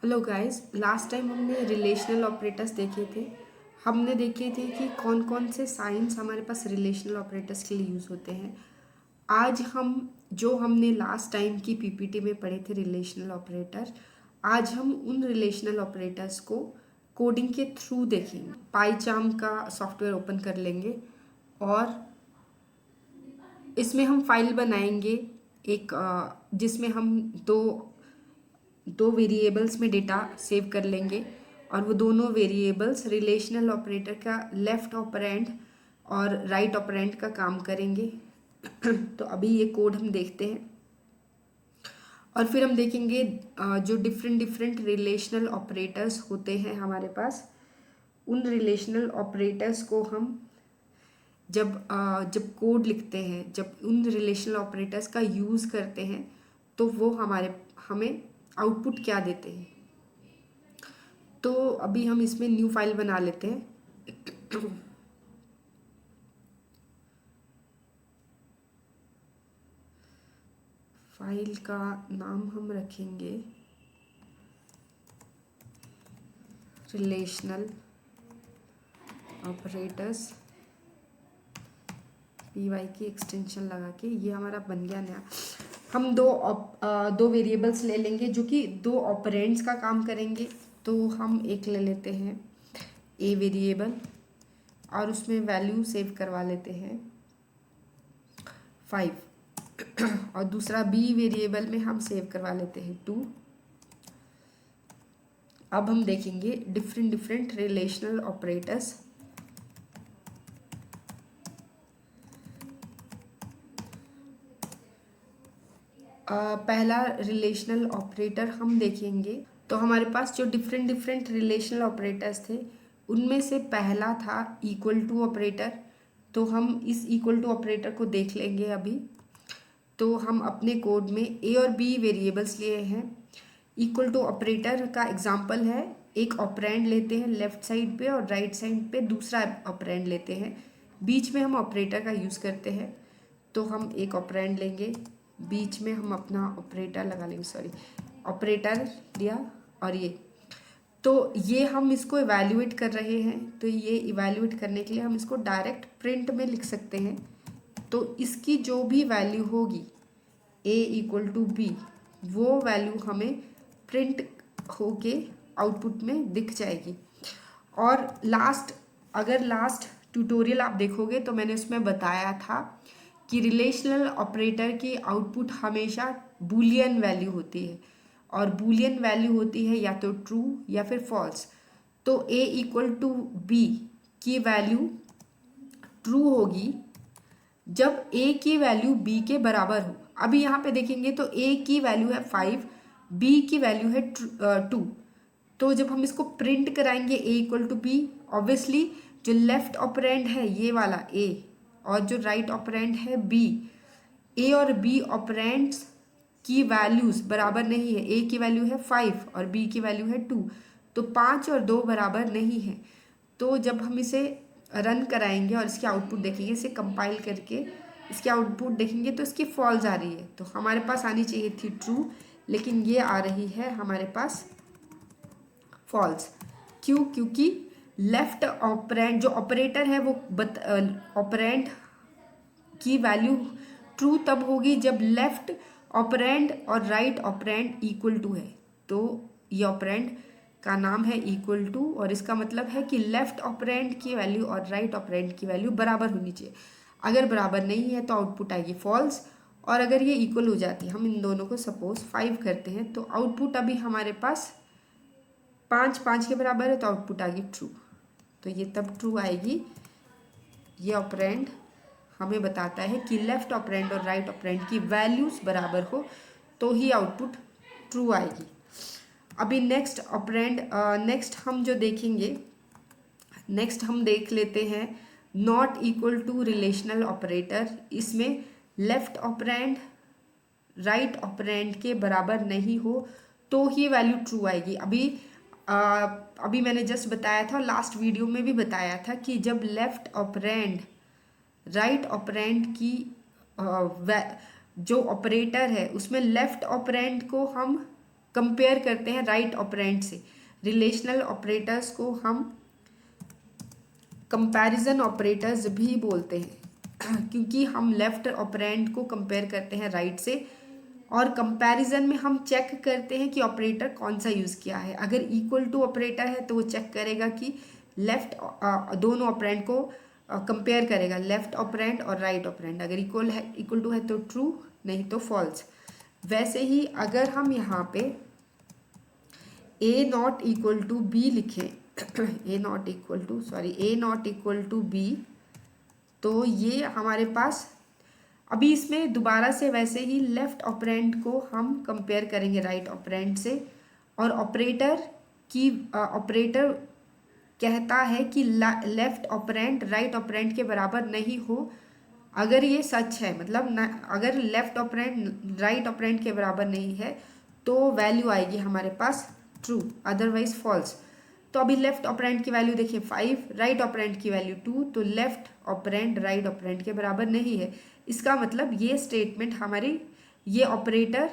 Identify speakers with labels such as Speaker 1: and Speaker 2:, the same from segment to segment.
Speaker 1: Hello guys, last time हमने relational operators देखे थे। हमने देखे थे कि कौन कौन से साइंस हमारे पास रिलेशनल ऑपरेटर्स के लिए यूज़ होते हैं। आज हम जो हमने लास्ट टाइम की पीपीटी में पढ़े थे रिलेशनल ऑपरेटर, आज हम उन रिलेशनल ऑपरेटर्स को कोडिंग के थ्रू देखेंगे। पाईचार्म का सॉफ्टवेयर ओपन कर लेंगे और इसमें हम फाइल बनाएंगे एक जिसमें हम दो दो वेरिएबल्स में डेटा सेव कर लेंगे और वो दोनों वेरिएबल्स रिलेशनल ऑपरेटर का लेफ्ट ऑपरेंड और राइट ऑपरेंड का काम करेंगे। तो अभी ये कोड हम देखते हैं और फिर हम देखेंगे जो डिफरेंट डिफरेंट रिलेशनल ऑपरेटर्स होते हैं हमारे पास, उन रिलेशनल ऑपरेटर्स को हम जब कोड लिखते हैं, जब उन रिलेशनल ऑपरेटर्स का यूज़ करते हैं तो वो हमें आउटपुट क्या देते हैं। तो अभी हम इसमें न्यू फाइल बना लेते हैं। फाइल का नाम हम रखेंगे रिलेशनल ऑपरेटर्स, पी की एक्सटेंशन लगा के। ये हमारा बन गया नया। हम दो वेरिएबल्स ले लेंगे जो कि दो ऑपरेंड्स का काम करेंगे। तो हम एक ले लेते हैं ए वेरिएबल और उसमें वैल्यू सेव करवा लेते हैं 5 और दूसरा बी वेरिएबल में हम सेव करवा लेते हैं 2। अब हम देखेंगे डिफरेंट डिफरेंट रिलेशनल ऑपरेटर्स। पहला रिलेशनल ऑपरेटर हम देखेंगे तो हमारे पास जो डिफरेंट डिफरेंट रिलेशनल ऑपरेटर्स थे उनमें से पहला था इक्वल टू ऑपरेटर। तो हम इस इक्वल टू ऑपरेटर को देख लेंगे अभी। तो हम अपने कोड में ए और बी वेरिएबल्स लिए हैं। इक्वल टू ऑपरेटर का एग्जांपल है, एक ऑपरेंड लेते हैं लेफ्ट साइड पे और राइट साइड पे दूसरा ऑपरेंड लेते हैं, बीच में हम ऑपरेटर का यूज़ करते हैं। तो हम एक ऑपरेंड लेंगे, बीच में हम अपना ऑपरेटर लगा लेंगे, सॉरी ऑपरेटर लिया और ये हम इसको इवैल्यूएट कर रहे हैं। तो ये इवैल्यूएट करने के लिए हम इसको डायरेक्ट प्रिंट में लिख सकते हैं। तो इसकी जो भी वैल्यू होगी ए इक्वल टू बी, वो वैल्यू हमें प्रिंट होके आउटपुट में दिख जाएगी। और अगर लास्ट ट्यूटोरियल आप देखोगे तो मैंने उसमें बताया था कि रिलेशनल ऑपरेटर की आउटपुट हमेशा बूलियन वैल्यू होती है और बूलियन वैल्यू होती है या तो ट्रू या फिर फॉल्स। तो ए इक्वल टू बी की वैल्यू ट्रू होगी जब ए की वैल्यू बी के बराबर हो। अभी यहाँ पे देखेंगे तो ए की वैल्यू है 5, बी की वैल्यू है 2। तो जब हम इसको प्रिंट कराएंगे ए इक्वल टू बी, ऑब्वियसली जो लेफ्ट ऑपरेंड है ये वाला ए और जो राइट ऑपरेंड है बी, ए और बी ऑपरेंड्स की वैल्यूज बराबर नहीं है। ए की वैल्यू है 5 और बी की वैल्यू है 2। तो 5 और 2 बराबर नहीं है। तो जब हम इसे रन कराएंगे और इसकी आउटपुट देखेंगे, इसे कंपाइल करके इसकी आउटपुट देखेंगे तो इसकी फॉल्स आ रही है। तो हमारे पास आनी चाहिए थी ट्रू, लेकिन ये आ रही है हमारे पास फॉल्स। क्यों? क्योंकि लेफ्ट ऑपरेंड जो ऑपरेटर है वो ऑपरेंड की वैल्यू ट्रू तब होगी जब लेफ्ट ऑपरेंड और राइट ऑपरेंड इक्वल टू है। तो ये ऑपरेंड का नाम है इक्वल टू और इसका मतलब है कि लेफ्ट ऑपरेंड की वैल्यू और राइट ऑपरेंड की वैल्यू बराबर होनी चाहिए। अगर बराबर नहीं है तो आउटपुट आएगी फॉल्स, और अगर ये इक्वल हो जाती है, हम इन दोनों को सपोज 5 करते हैं, तो आउटपुट अभी हमारे पास 5 के बराबर है तो आउटपुट आ गई ट्रू। तो ये तब ट्रू आएगी, ये ऑपरेंड हमें बताता है कि लेफ्ट ऑपरेंड और राइट ऑपरेंड की वैल्यूज बराबर हो तो ही आउटपुट ट्रू आएगी। अभी नेक्स्ट हम जो देखेंगे, नेक्स्ट हम देख लेते हैं not equal to relational operator. इसमें लेफ्ट ऑपरेंड राइट ऑपरेंड के बराबर नहीं हो तो ही वैल्यू ट्रू आएगी। अभी मैंने जस्ट बताया था, लास्ट वीडियो में भी बताया था कि जब लेफ्ट ऑपरेंड राइट ऑपरेंड की जो ऑपरेटर है उसमें लेफ्ट ऑपरेंड को हम कंपेयर करते हैं राइट ऑपरेंड से। रिलेशनल ऑपरेटर्स को हम कंपैरिजन ऑपरेटर्स भी बोलते हैं क्योंकि हम लेफ्ट ऑपरेंड को कंपेयर करते हैं राइट से, और कंपैरिजन में हम चेक करते हैं कि ऑपरेटर कौन सा यूज़ किया है। अगर इक्वल टू ऑपरेटर है तो वो चेक करेगा कि लेफ्ट दोनों ऑपरेंड को कंपेयर करेगा, लेफ्ट ऑपरेंड और राइट ऑपरेंड। अगर इक्वल टू है तो ट्रू, नहीं तो फॉल्स। वैसे ही अगर हम यहाँ पे ए नॉट इक्वल टू बी लिखें ए नॉट इक्वल टू बी, तो ये हमारे पास अभी इसमें दोबारा से वैसे ही लेफ्ट ऑपरेंड को हम कंपेयर करेंगे राइट ऑपरेंड से, और ऑपरेटर कहता है कि लेफ्ट ऑपरेंड राइट ऑपरेंड के बराबर नहीं हो। अगर ये सच है, मतलब अगर लेफ्ट ऑपरेंड राइट ऑपरेंड के बराबर नहीं है तो वैल्यू आएगी हमारे पास ट्रू, अदरवाइज फॉल्स। तो अभी लेफ्ट ऑपरेंड की वैल्यू देखिए 5, राइट ऑपरेंड की वैल्यू 2, तो लेफ्ट ऑपरेंड राइट ऑपरेंड के बराबर नहीं है। इसका मतलब ये स्टेटमेंट हमारी, ये ऑपरेटर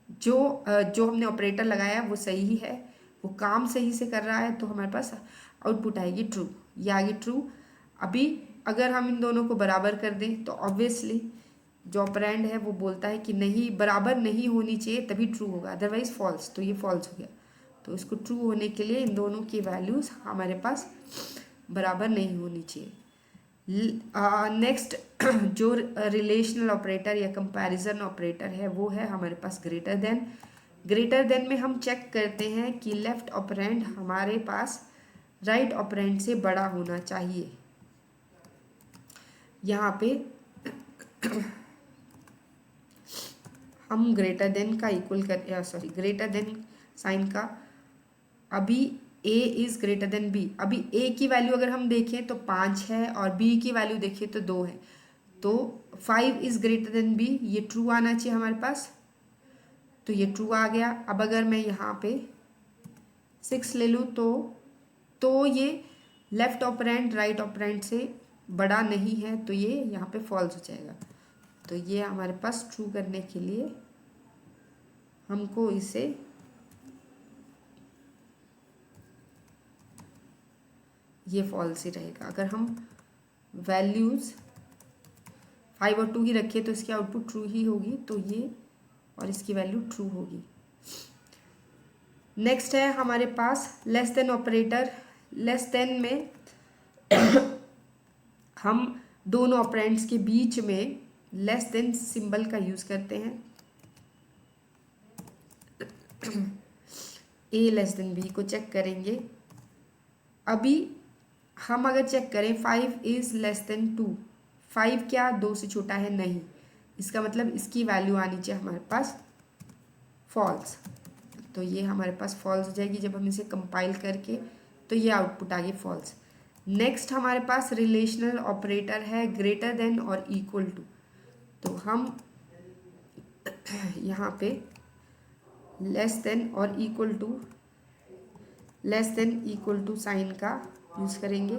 Speaker 1: जो हमने ऑपरेटर लगाया वो सही है, वो काम सही से कर रहा है, तो हमारे पास आउटपुट आएगी ट्रू। ये आएगी ट्रू। अभी अगर हम इन दोनों को बराबर कर दें तो ऑब्वियसली जो ऑपरेंड है वो बोलता है कि नहीं, बराबर नहीं होनी चाहिए तभी ट्रू होगा, अदरवाइज फॉल्स, तो ये फॉल्स हो गया। तो इसको ट्रू होने के लिए इन दोनों की वैल्यूज़ हमारे पास बराबर नहीं होनी चाहिए। नेक्स्ट जो रिलेशनल ऑपरेटर या कंपैरिजन ऑपरेटर है वो है हमारे पास ग्रेटर देन। ग्रेटर देन में हम चेक करते हैं कि लेफ्ट ऑपरेंड हमारे पास राइट ऑपरेंड से बड़ा होना चाहिए। यहाँ पे हम ग्रेटर देन का इक्वल कर ग्रेटर देन साइन का, अभी a is greater than b। अभी a की वैल्यू अगर हम देखें तो 5 है और b की वैल्यू देखें तो 2 है, तो 5 इज़ ग्रेटर देन b, ये ट्रू आना चाहिए हमारे पास, तो ये ट्रू आ गया। अब अगर मैं यहाँ पे 6 ले लूँ तो ये लेफ्ट ऑपरेंड राइट ऑपरेंड से बड़ा नहीं है, तो ये यहाँ पे फॉल्स हो जाएगा। तो ये हमारे पास ट्रू करने के लिए हमको इसे ये फॉल्स ही रहेगा। अगर हम वैल्यूज़ 5 और 2 ही रखें तो इसकी आउटपुट ट्रू ही होगी, तो ये और इसकी वैल्यू ट्रू होगी। नेक्स्ट है हमारे पास less than operator. Less than में हम दोनों ऑपरेंड्स के बीच में लेस देन सिंबल का यूज़ करते हैं। ए लेस देन बी को चेक करेंगे। अभी हम अगर चेक करें 5 इज़ लेस देन 2, 5 क्या 2 से छोटा है? नहीं। इसका मतलब इसकी वैल्यू आनी चाहिए हमारे पास फॉल्स, तो ये हमारे पास फॉल्स हो जाएगी जब हम इसे कंपाइल करके, तो ये आउटपुट आ गई फॉल्स। नेक्स्ट हमारे पास रिलेशनल ऑपरेटर है ग्रेटर देन और इक्वल टू, तो हम यहाँ पे लेस देन और इक्वल टू साइन का यूज़ करेंगे।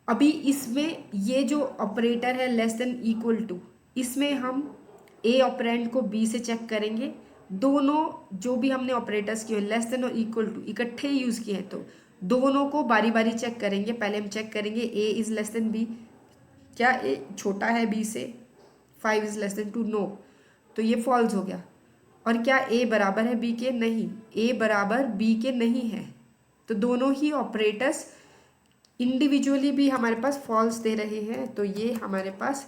Speaker 1: अभी इसमें ये जो ऑपरेटर है लेस देन इक्वल टू, इसमें हम ए ऑपरेंड को बी से चेक करेंगे। दोनों जो भी हमने ऑपरेटर्स किए लेस देन और इक्वल टू इकट्ठे यूज़ किए हैं, तो दोनों को बारी बारी चेक करेंगे। पहले हम चेक करेंगे A is less than B, क्या ए छोटा है बी से? 5 इज़ लेस देन 2, नो, तो ये फॉल्स हो गया। और क्या ए बराबर है बी के? नहीं, ए बराबर बी के नहीं है। तो दोनों ही ऑपरेटर्स इंडिविजुअली भी हमारे पास फॉल्स दे रहे हैं, तो ये हमारे पास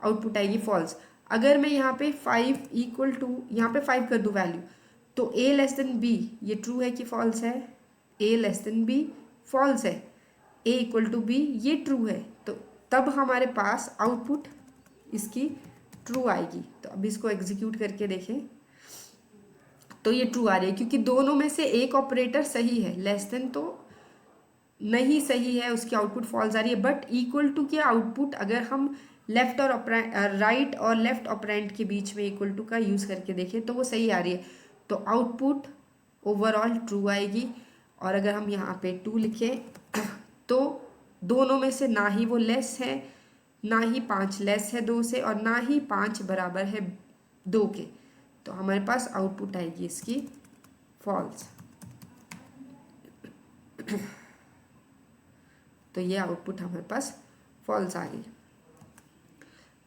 Speaker 1: आउटपुट आएगी फॉल्स। अगर मैं यहाँ पे 5 इक्वल टू यहाँ पे 5 कर दूँ वैल्यू, तो ए लेस देन बी ये ट्रू है कि फॉल्स है? ए लेस देन बी फॉल्स है, ए इक्वल टू बी ये ट्रू है, तो तब हमारे पास आउटपुट इसकी ट्रू आएगी। तो अब इसको एग्जीक्यूट करके देखें तो ये ट्रू आ रही है, क्योंकि दोनों में से एक ऑपरेटर सही है, लेस देन तो नहीं सही है, उसकी आउटपुट फॉल्स आ रही है। बट इक्वल टू की आउटपुट अगर हम लेफ्ट और राइट और लेफ्ट ऑपरेंड के बीच में इक्वल टू का यूज़ करके देखें तो वो सही आ रही है, तो आउटपुट ओवरऑल ट्रू आएगी। और अगर हम यहाँ पे 2 लिखें तो दोनों में से ना ही वो लेस है, ना ही 5 लेस है 2 से, और ना ही 5 बराबर है 2 के, तो हमारे पास आउटपुट आएगी इसकी फॉल्स। तो ये आउटपुट हमारे पास फॉल्स आ गई।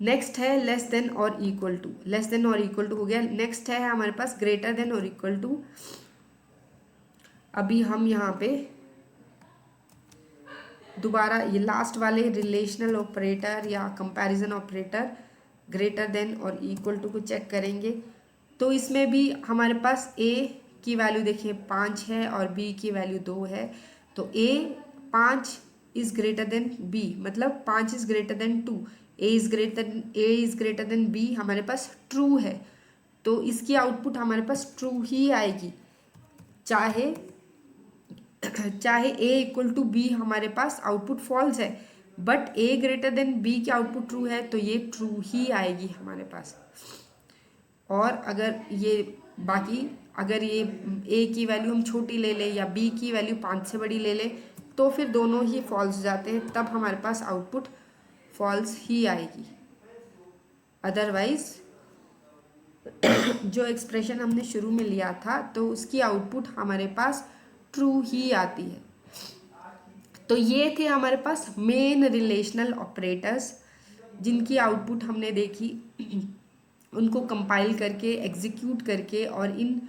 Speaker 1: नेक्स्ट है लेस देन और इक्वल टू। लेस देन और इक्वल टू हो गया। नेक्स्ट है हमारे पास ग्रेटर देन और इक्वल टू। अभी हम यहाँ पे दोबारा ये लास्ट वाले रिलेशनल ऑपरेटर या कंपैरिजन ऑपरेटर ग्रेटर देन और इक्वल टू को चेक करेंगे। तो इसमें भी हमारे पास ए की वैल्यू देखिए 5 है और बी की वैल्यू 2 है। तो A 5 is greater than B, मतलब 5 is greater than 2। A is greater than B हमारे पास ट्रू है। तो इसकी आउटपुट हमारे पास ट्रू ही आएगी, चाहे ए इक्वल टू बी हमारे पास आउटपुट फॉल्स है, but A greater than B की आउटपुट ट्रू है तो ये ट्रू ही आएगी हमारे पास। और अगर ये बाकी अगर ये ए की वैल्यू हम छोटी ले लें या बी की वैल्यू 5 से बड़ी ले लें तो फिर दोनों ही फॉल्स जाते हैं, तब हमारे पास आउटपुट फॉल्स ही आएगी। अदरवाइज जो एक्सप्रेशन हमने शुरू में लिया था तो उसकी आउटपुट हमारे पास ट्रू ही आती है। तो ये थे हमारे पास मेन रिलेशनल ऑपरेटर्स जिनकी आउटपुट हमने देखी, उनको कंपाइल करके एग्जीक्यूट करके और इन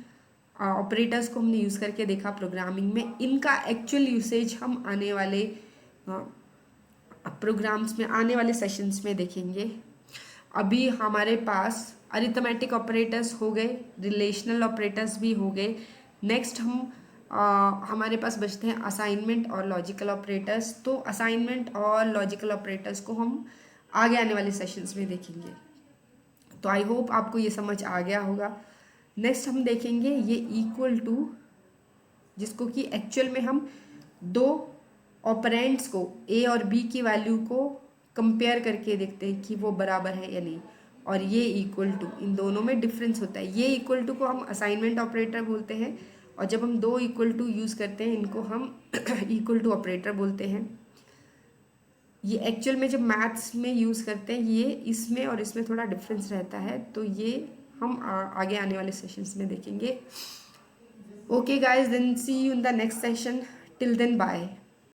Speaker 1: ऑपरेटर्स को हमने यूज़ करके देखा प्रोग्रामिंग में। इनका एक्चुअल यूसेज हम आने वाले प्रोग्राम्स में, आने वाले सेशंस में देखेंगे। अभी हमारे पास अरिथमेटिक ऑपरेटर्स हो गए, रिलेशनल ऑपरेटर्स भी हो गए। नेक्स्ट हम हमारे पास बचते हैं असाइनमेंट और लॉजिकल ऑपरेटर्स। तो असाइनमेंट और लॉजिकल ऑपरेटर्स को हम आगे आने वाले सेशंस में देखेंगे। तो आई होप आपको ये समझ आ गया होगा। नेक्स्ट हम देखेंगे ये इक्वल टू, जिसको कि एक्चुअल में हम दो ऑपरेंड्स को ए और बी की वैल्यू को कंपेयर करके देखते हैं कि वो बराबर है या नहीं। और ये इक्वल टू, इन दोनों में डिफरेंस होता है। ये इक्वल टू को हम असाइनमेंट ऑपरेटर बोलते हैं, और जब हम दो इक्वल टू यूज़ करते हैं इनको हम इक्वल टू ऑपरेटर बोलते हैं। ये एक्चुअल में जब मैथ्स में यूज़ करते हैं ये इसमें और इसमें थोड़ा डिफरेंस रहता है, तो ये हम आगे आने वाले सेशंस में देखेंगे। Okay guys, then see you in the next session. Till then bye.